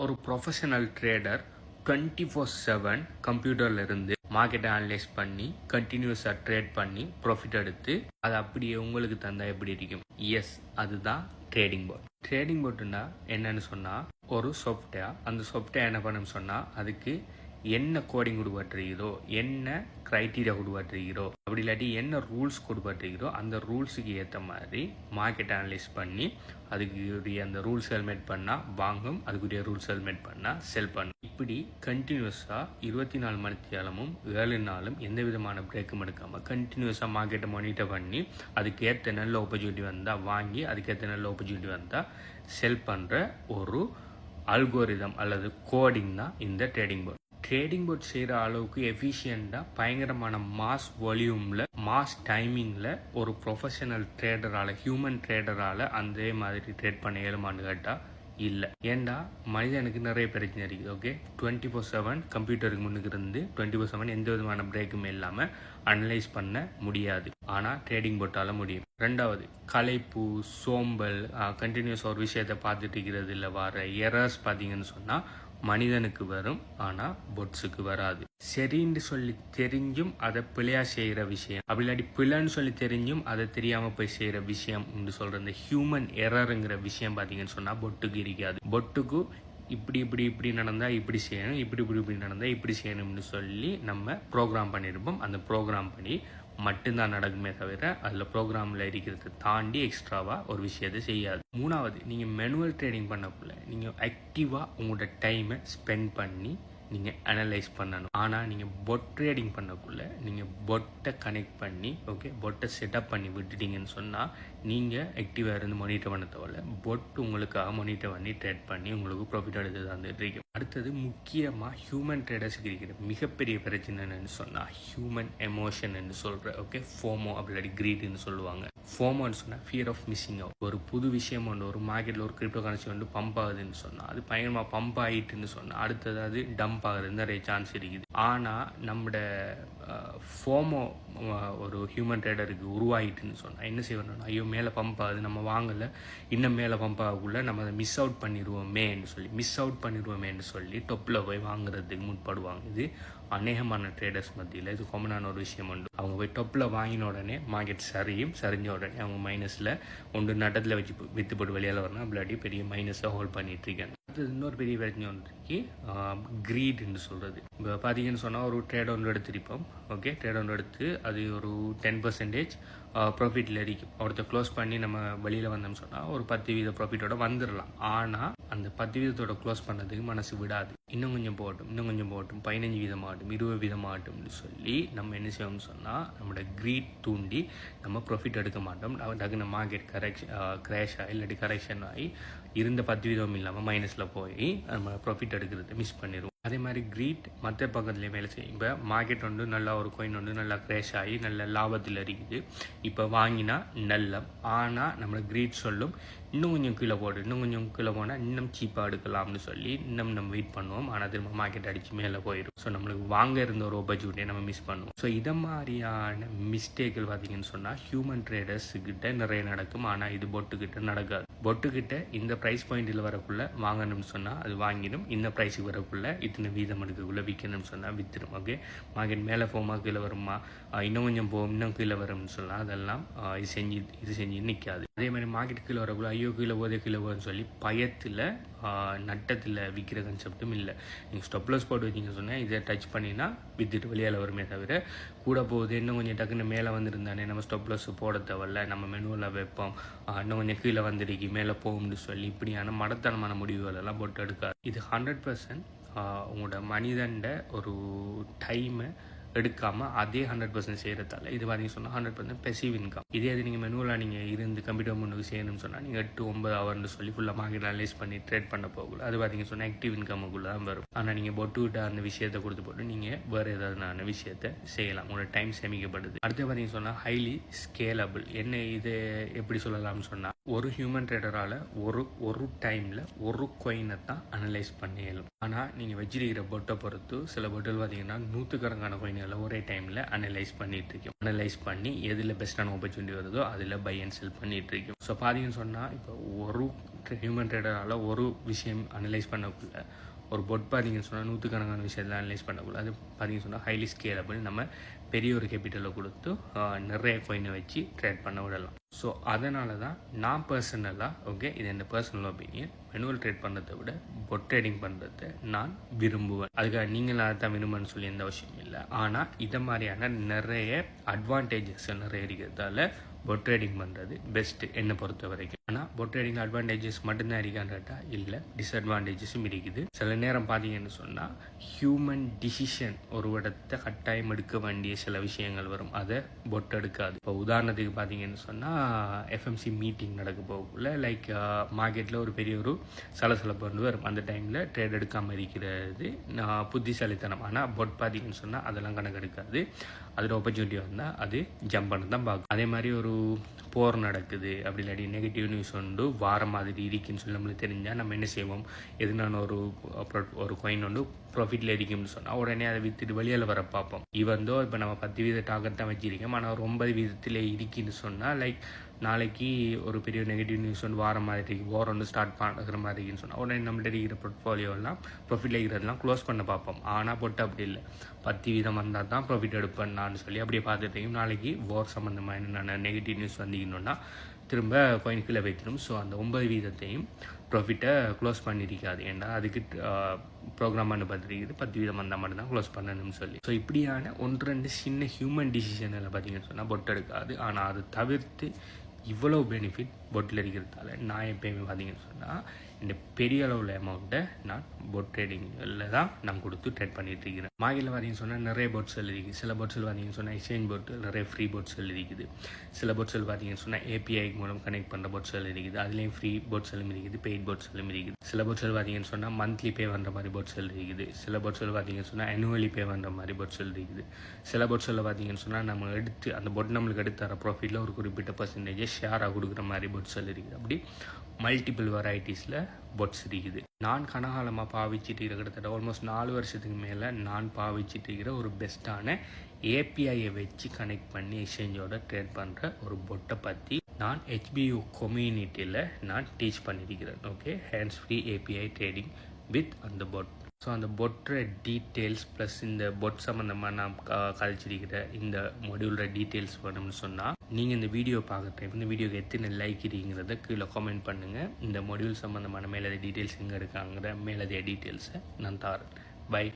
ஒரு professional trader 24/7 கம்ப்யூட்டர்ல இருந்து மார்க்கெட்டை அனலைஸ் பண்ணி கண்டினியூஸாக ட்ரேட் பண்ணி ப்ராஃபிட் எடுத்து அதை அப்படியே உங்களுக்கு தந்தால் எப்படி இருக்கும்? எஸ், அதுதான் ட்ரேடிங் போர்ட். ட்ரேடிங் போர்ட்டுன்னா என்னன்னு சொன்னால் ஒரு சாஃப்ட்வேர். அந்த சாஃப்ட்வேர் என்ன பண்ணணும்னு சொன்னால் அதுக்கு என்ன கோடிங் கொடுப்பட்டிருக்கிறோ, என்ன க்ரைட்டீரியா கொடுப்பட்டிருக்கிறோ, அப்படி இல்லாட்டி என்ன ரூல்ஸ் கொடுப்பட்டிருக்கிறோ அந்த ரூல்ஸுக்கு ஏற்ற மாதிரி மார்க்கெட்டை அனலைஸ் பண்ணி அதுக்குரிய அந்த ரூல்ஸ் ஹெல்மெட் பண்ணால் வாங்கும், அதுக்குரிய ரூல்ஸ் ஹெல்மெட் பண்ணால் செல் பண்ணும். இப்படி கண்டினியூஸாக 24 மணித்தியாலமும் 7 நாளும் எந்த விதமான பிரேக்கும் எடுக்காமல் கண்டினியூஸாக மார்க்கெட்டை மானிட்டர் பண்ணி அதுக்கேற்ற நல்ல ஆப்பர்ச்சுனிட்டி வந்தால் வாங்கி அதுக்கேற்ற நல்ல ஆப்பர்ச்சுனிட்டி வந்தால் செல் பண்ணுற ஒரு அல்கோரிதம் அல்லது கோடிங் தான் இந்த ட்ரேடிங் போர்ட். ட்ரேடிங் போர்ட் செய்கிற அளவுக்கு எஃபிஷியண்டாக பயங்கரமான மாஸ் வால்யூமில் மாஸ் டைமிங்கில் ஒரு ப்ரொஃபஷனல் ட்ரேடரால் ஹியூமன் ட்ரேடரால் அதே மாதிரி ட்ரேட் பண்ண இயலுமான்னு கேட்டால் இல்லை. ஏண்டா மனிதனுக்கு நிறைய பிரச்சனை இருக்குது. ஓகே, 24/7 கம்ப்யூட்டருக்கு முன்னுக்கு இருந்து 24/7 எந்த விதமான பிரேக்குமே இல்லாமல் அனலைஸ் பண்ண முடியாது. ஆனால் ட்ரேடிங் போட்டால் முடியும். ரெண்டாவது, களைப்பு, சோம்பல், கண்டினியூஸ் ஒரு விஷயத்தை பார்த்துட்டு இருக்கிறது இல்லை, வர எரர்ஸ் பார்த்தீங்கன்னு சொன்னால் மனிதனுக்கு வரும், ஆனால் பொட்ஸுக்கு வராது. சரின்னு சொல்லி தெரிஞ்சும் அதை பிழையா செய்கிற விஷயம், அப்படி இல்லாட்டி பிழைன்னு சொல்லி தெரிஞ்சும் அதை தெரியாமல் போய் செய்கிற விஷயம் சொல்கிற இந்த ஹியூமன் எரருங்கிற விஷயம் பார்த்தீங்கன்னு சொன்னால் பொட்டுக்கு இருக்காது. பொட்டுக்கு இப்படி இப்படி இப்படி நடந்தால் இப்படி செய்யணும், இப்படி இப்படி இப்படி நடந்தால் இப்படி செய்யணும்னு சொல்லி நம்ம ப்ரோக்ராம் பண்ணியிருப்போம். அந்த ப்ரோக்ராம் பண்ணி மட்டும்தான் நடக்குமே தவிர அதில் ப்ரோக்ராமில் இருக்கிறத தாண்டி எக்ஸ்ட்ராவாக ஒரு விஷயத்தை செய்யாது. மூணாவது, நீங்கள் மேனுவல் ட்ரேடிங் பண்ணக்குள்ள நீங்கள் ஆக்டிவாக உங்களோட டைமை ஸ்பெண்ட் பண்ணி நீங்கள் அனலைஸ் பண்ணணும். ஆனால் நீங்கள் பொட் ட்ரேடிங் பண்ணக்குள்ள நீங்கள் பொட்டை கனெக்ட் பண்ணி பொட்டை செட்டப் பண்ணி விட்டுட்டீங்கன்னு சொன்னால் நீங்கள் ஆக்டிவாக இருந்து மானிட்டர் பண்ண தேவையில்ல, பொட் உங்களுக்காக மானிட்டர் பண்ணி ட்ரேட் பண்ணி உங்களுக்கு ப்ராஃபிட் எடுத்து தந்துட்டு இருக்கும். அடுத்தது, முக்கியமாக ஹியூமன் ட்ரேடர்ஸுக்கு இருக்கிற மிகப்பெரிய பிரச்சனை என்னன்னு சொன்னால் ஹியூமன் எமோஷன் சொல்கிற ஃபோமோ அப்படி கிரீட்னு சொல்லுவாங்க. ஃபோமோன்னு சொன்னால் ஃபியர் ஆஃப் மிஸ்ஸிங் அவுட். ஒரு புது விஷயம் ஒரு மார்க்கெட்டில் ஒரு கிரிப்டோ கரன்சி பம்ப் ஆகுதுன்னு சொன்னால் அது பயங்கரமாக பம்ப் ஆகிட்டுன்னு சொன்னால் அடுத்தது அது டம்ப் ஆகுறது நிறைய சான்ஸ் இருக்குது. ஆனால் நம்மளோட ஃபோமோ ஒரு ஹியூமன் ட்ரேடருக்கு உருவாகிட்டுன்னு சொன்னால் என்ன செய்யணும்னா, ஐயோ மேலே பம்ப் ஆகுது, நம்ம வாங்கலை, இன்னும் மேலே பம்ப் ஆகக்குள்ள நம்ம அதை மிஸ் அவுட் பண்ணிடுவோமேன்னு சொல்லி டொப்பில் போய் வாங்குறதுக்கு முற்படுவாங்க. இது அநேகமான ட்ரேடர்ஸ் மத்தியில் இது காமனான ஒரு விஷயம் உண்டு. அவங்க போய் டொப்பில் வாங்கின உடனே மார்க்கெட் சரிஞ்ச உடனே அவங்க மைனஸில் ஒன்று நட்டத்தில் வச்சு வித்து போட்டு வெளியால் வரணும், அப்படி பெரிய மைனஸை ஹோல்ட் பண்ணிட்டு இருக்காங்க. அடுத்தது இன்னொரு பெரிய பிரச்சனை ஒன்று இருக்கு, கிரீட்னு சொல்கிறது. இப்போ பார்த்தீங்கன்னு சொன்னால் ஒரு ட்ரேட் ஒன்று எடுத்திருப்போம். ட்ரேட் ஒன்று எடுத்து அது ஒரு 10% ப்ராஃபிட்டில் இருக்கும். ஒருத்தர் க்ளோஸ் பண்ணி நம்ம வெளியில் வந்தோம்னு சொன்னால் ஒரு 10% ப்ராஃபிட்டோட வந்துடலாம். ஆனால் அந்த 10% க்ளோஸ் பண்ணதுக்கு மனசு விடாது. இன்னும் கொஞ்சம் போகட்டும், 15% ஆகட்டும், 20% ஆகட்டும்னு சொல்லி நம்ம என்ன செய்வோம்னு சொன்னால் நம்மளோட கிரீட் தூண்டி நம்ம ப்ராஃபிட் எடுக்க மாட்டோம். டக்குன்னு மார்க்கெட் கிராஷ் ஆகி இல்லாட்டி கரெக்ஷன் ஆகி இருந்த 10% இல்லாமல் மைனஸில் போய் நம்ம ப்ராஃபிட் எடுக்கிறது மிஸ் பண்ணிடுவோம். அதே மாதிரி கிரீட் மற்ற பக்கத்துலேயே வேலை செய்யும். இப்போ மார்க்கெட் நல்லா ஒரு காயின் நல்லா கிராஷ் ஆகி நல்ல லாபத்தில் இருக்குது, இப்போ வாங்கினா நல்லம். ஆனால் நம்மளோட கிரீட் சொல்லும் இன்னும் கொஞ்சம் கீழே போனால் இன்னும் சீப்பாக எடுக்கலாம்னு சொல்லி இன்னும் நம்ம வெயிட் பண்ணுவோம். ஆனால் திரும்ப மார்க்கெட் அடித்து மேலே போயிடும். ஸோ நம்மளுக்கு வாங்க இருந்த ஒரு ஆப்பர்ச்சுனிட்டியை நம்ம மிஸ் பண்ணுவோம். ஸோ இதை மாதிரியான மிஸ்டேக்கள் பார்த்தீங்கன்னு சொன்னால் ஹியூமன் ட்ரேடர்ஸுக்கிட்ட நிறைய நடக்கும். ஆனால் இது பொட்டுக்கிட்ட நடக்காது. பொட்டுக்கிட்ட இந்த ப்ரைஸ் பாயிண்டில் வரக்குள்ள வாங்கணும்னு சொன்னால் அது வாங்கிடும், இந்த ப்ரைஸுக்கு வரக்குள்ள இத்தனை வீதம் எடுக்கக்குள்ளே விற்கணும்னு சொன்னால் விற்றுடும். மார்க்கெட் மேலே போகுமா கீழே வருமா, இன்னும் கொஞ்சம் போகும், இன்னும் கீழே வரும்னு சொன்னால் அதெல்லாம் இது செஞ்சு நிற்காது. அதே மாதிரி மார்க்கெட் கீழே வரக்குள்ள ஐயோ கீழே போகுதுன்னு சொல்லி பயத்தில் நட்டத்தில் விற்கிற கன்செப்டும் இல்லை. நீங்கள் ஸ்டாப்லாஸ் போட்டு வச்சிங்கன்னு சொன்னால் இதை டச் பண்ணினா விற்றுட்டு வெளியால் வருமே தவிர கூட போகுது இன்னும் கொஞ்சம் டக்குன்னு மேலே வந்துருந்தானே நம்ம ஸ்டாப்லாஸ் போட தேவையில்ல, நம்ம மெனுவில் வைப்போம், இன்னும் கொஞ்சம் கீழே வந்துருக்கு மேலே போகும்னு சொல்லி இப்படியான மடத்தனமான முடிவுகள் எல்லாம் போட்டு எடுக்காது. இது 100% உங்களோட மனிதண்ட ஒரு டைமை எடுக்காமல் அதே 100% செய்கிறதால இது பார்த்தீங்க சொன்னால் 100% பெசிவ் இன்கம். இதே அது நீங்கள் மெனுவலாக நீங்கள் இருந்து கம்ப்யூட்டர் முன்னுக்கு செய்யணும்னு சொன்னால் நீங்கள் 8-9 ஹவர்னு சொல்லி ஃபுல்லாக மார்க்கெட் அனலைஸ் பண்ணி ட்ரேட் பண்ண போகல, அது பார்த்தீங்க சொன்னால் ஆக்டிவ் இன்கமுக்குள்ளே தான் வரும். ஆனால் நீங்கள் பொட்டுக்கிட்ட அந்த விஷயத்தை கொடுத்து போட்டு நீங்கள் வேறு ஏதாவது விஷயத்தை செய்யலாம், உங்களோட டைம் சேமிக்கப்படுது. அடுத்து பார்த்தீங்க சொன்னால் ஹைலி ஸ்கேலபிள். என்ன இது எப்படி சொல்லலாம்னு சொன்னால் ஒரு ஹியூமன் ட்ரேடரால் ஒரு டைமில் ஒரு காயினை தான் அனலைஸ் பண்ண இயலும். ஆனால் நீங்கள் வச்சிருக்கிற பொட்டை பொறுத்து சில பொட்டில் பார்த்தீங்கன்னா 100கணக்கான காயின் விஷயங்களை ஒரே டைமில் அனலைஸ் பண்ணிட்டு இருக்கோம். அனலைஸ் பண்ணி எதில் பெஸ்ட்டான ஆப்பர்ச்சுனிட்டி வருதோ அதில் பை அண்ட் செல் பண்ணிட்டு இருக்கோம். ஸோ பார்த்தீங்கன்னு சொன்னால் இப்போ ஒரு ஹியூமன் ட்ரேடரால் ஒரு விஷயம் அனலைஸ் பண்ணக்குள்ள ஒரு பொட் பார்த்தீங்கன்னு சொன்னால் நூற்றுக்கணக்கான விஷயத்தில் அனலைஸ் பண்ணக்குள்ள அது பார்த்தீங்கன்னு சொன்னால் ஹைலி ஸ்கேலபிள். நம்ம பெரிய ஒரு கேபிட்டலை கொடுத்து நிறைய காயினை வச்சு ட்ரேட் பண்ண விடலாம். ஸோ அதனால தான் நான் பர்சனலாக இது என் பர்சனல் ஒப்பீனியன், மேனுவல் ட்ரேட் பண்ணுறதை விட பொட் ட்ரேடிங் பண்ணுறதை நான் விரும்புவேன். அதுக்காக நீங்கள் அதை தான் விரும்புன்னு சொல்லி எந்த அவசியம் இல்லை. ஆனால் இதை மாதிரியான நிறைய அட்வான்டேஜஸ் நிறைய இருக்கிறதால பொட் ட்ரேடிங் பண்ணுறது பெஸ்ட்டு என்னை பொறுத்த வரைக்கும். ஆனால் பொட் ட்ரேடிங் அட்வான்டேஜஸ் மட்டும்தான் இருக்கான்றா இல்லை, டிஸ்அட்வான்டேஜஸும் இருக்குது. சில நேரம் பார்த்தீங்கன்னு சொன்னால் ஹியூமன் டிசிஷன் ஒரு இடத்தை கட்டாயம் எடுக்க வேண்டிய சில விஷயங்கள் வரும், அதை பொட் எடுக்காது. இப்போ உதாரணத்துக்கு பார்த்தீங்கன்னு சொன்னால் எஃப்எம்சி மீட்டிங் நடக்க போகக்குள்ள லைக் மார்க்கெட்டில் ஒரு பெரிய ஒரு சலசலப்பு வரும். அந்த டைமில் ட்ரேட் எடுக்காமல் இருக்கிறது புத்திசாலித்தனம். ஆனால் பொட் பார்த்தீங்கன்னு சொன்னால் அதெல்லாம் கணக்கு எடுக்காது. அதில் ஆப்பர்ச்சுனிட்டி வந்தால் அது ஜம்ப் பண்ண தான் பார்க்கும். அதே மாதிரி ஒரு போர் நடக்குது அப்படி இல்லாட்டி நெகட்டிவ் நியூஸ் உண்டு வார மாதிரி இருக்குன்னு சொல்லி நம்மளுக்கு தெரிஞ்சால் நம்ம என்ன செய்வோம், எதுனான ஒரு காயின் ஒன்று ப்ராஃபிட்டில் இருக்கும்னு சொன்னால் உடனே அதை விற்றுட்டு வெளியில் வர பார்ப்போம். இவந்தோ இப்போ நம்ம 10% டார்கெட் தான் வச்சிருக்கோம், ஆனால் ஒரு 9% இருக்குன்னு சொன்னால் லைக் நாளைக்கு ஒரு பெரிய நெகட்டிவ் நியூஸ் வந்து வார மாதிரி இருக்குது, வார் வந்து ஸ்டார்ட் பண்ணுற மாதிரி இருக்குன்னு சொன்னால் உடனே நம்மள்ட்ட இருக்கிற போர்ட்ஃபோலியோலாம் ப்ராஃபிட்டில் இருக்கிறதெல்லாம் க்ளோஸ் பண்ண பார்ப்போம். ஆனால் பொட்டு அப்படி இல்லை, 10% வந்தால் தான் ப்ராஃபிட் எடுப்பேன்னு சொல்லி அப்படியே பார்த்துட்டு நாளைக்கு வார் சம்மந்தமாக என்னென்ன நெகட்டிவ் நியூஸ் வந்தீங்கன்னா திரும்ப காயின் கீழே வைக்கணும். ஸோ அந்த 9% ப்ராஃபிட்டை க்ளோஸ் பண்ணியிருக்காது. ஏன்னா அதுக்கு ப்ரோக்ராம் பண்ண பார்த்துருக்குது 10% வந்தால் மட்டும்தான் க்ளோஸ் பண்ணணும்னு சொல்லி. ஸோ இப்படியான 1-2 சின்ன ஹியூமன் டிசிஷனில் பார்த்தீங்கன்னு சொன்னால் பொட்டு எடுக்காது. ஆனால் அது தவிர்த்து இவ்வளோ பெனிஃபிட் பொட்டில் இருக்கிறதால நான் எப்போயுமே பார்த்தீங்கன்னு சொன்னால் இந்த பெரிய அளவில் அமௌண்ட்டை நான் பொட் ட்ரேடிங்கில் தான் நான் கொடுத்து ட்ரேட் பண்ணிட்டு இருக்கிறேன். மார்க்கெட்டில் பார்த்தீங்கன்னு சொன்னால் நிறைய பொட்ஸ்கள் இருக்குது. சில பொட்ஸ்கள் பார்த்தீங்கன்னு சொன்னால் எக்ஸ்சேஞ்ச் பொட் நிறைய ஃப்ரீ பொட்ஸ்கள் இருக்குது. சில பொட்ஸ்கள் பார்த்தீங்கன்னு சொன்னால் ஏபிஐ மூலம் கனெக்ட் பண்ணுற பொட்ஸ்கள் இருக்குது. அதுலேயும் ஃப்ரீ பொட்ஸ்களும் இருக்குது, பெய்ட் பொட்ஸ்களும் இருக்குது. சில பொட்ஸ்கள் பார்த்தீங்கன்னு சொன்னால் மந்த்லி பே பண்ணுற மாதிரி பொட்ஸ்கள் இருக்குது. சில பொட்ஸ்கள் பார்த்தீங்கன்னு சொன்னால் ஆனுவலி பே பண்ணுற மாதிரி பொட்ஸ்கள் இருக்குது. சில பொட்ஸ்களில் பார்த்தீங்கன்னு சொன்னால் நம்ம எடுத்து அந்த பொட் நம்மளுக்கு எடுத்து தர ப்ராஃபிட்டில் ஒரு குறிப்பிட்ட பர்சன்டேஜை ஷேராக கொடுக்குற மாதிரி பொட்ஸ்கள் இருக்குது. அப்படி மல்டிபிள் வெரைட்டிஸில் பொட்ஸ் இருக்குது. நான் கனகாலமாக பாவிச்சிட்டு இருக்கிற கிட்டத்தட்ட ஆல்மோஸ்ட் 4 வருஷத்துக்கு மேலே நான் பாவிச்சிட்டு இருக்கிற ஒரு பெஸ்ட்டான ஏபிஐயை வச்சு கனெக்ட் பண்ணி எக்ஸ்சேஞ்சோட ட்ரேட் பண்ணுற ஒரு பொட்டை பற்றி நான் HBU கம்யூனிட்டியில் நான் டீச் பண்ணியிருக்கிறேன். Hands free API trading with அந்த பொட். ஸோ அந்த பொட்டோட டீட்டெயில்ஸ் ப்ளஸ் இந்த பொட் சம்மந்தமாக நான் கழிச்சிருக்கிற இந்த மொடியூலோட டீட்டெயில்ஸ் வேணும்னு சொன்னால் நீங்கள் இந்த வீடியோ பார்க்குற டைம் இந்த வீடியோக்கு எத்தனை லைக் இருக்கிறத கீழே கமெண்ட் பண்ணுங்கள். இந்த மொடியூல் சம்மந்தமான மேலதிக டீட்டெயில்ஸ் எங்கே இருக்காங்கிற மேலதிக டீட்டெயில்ஸை நான் தரேன். பை.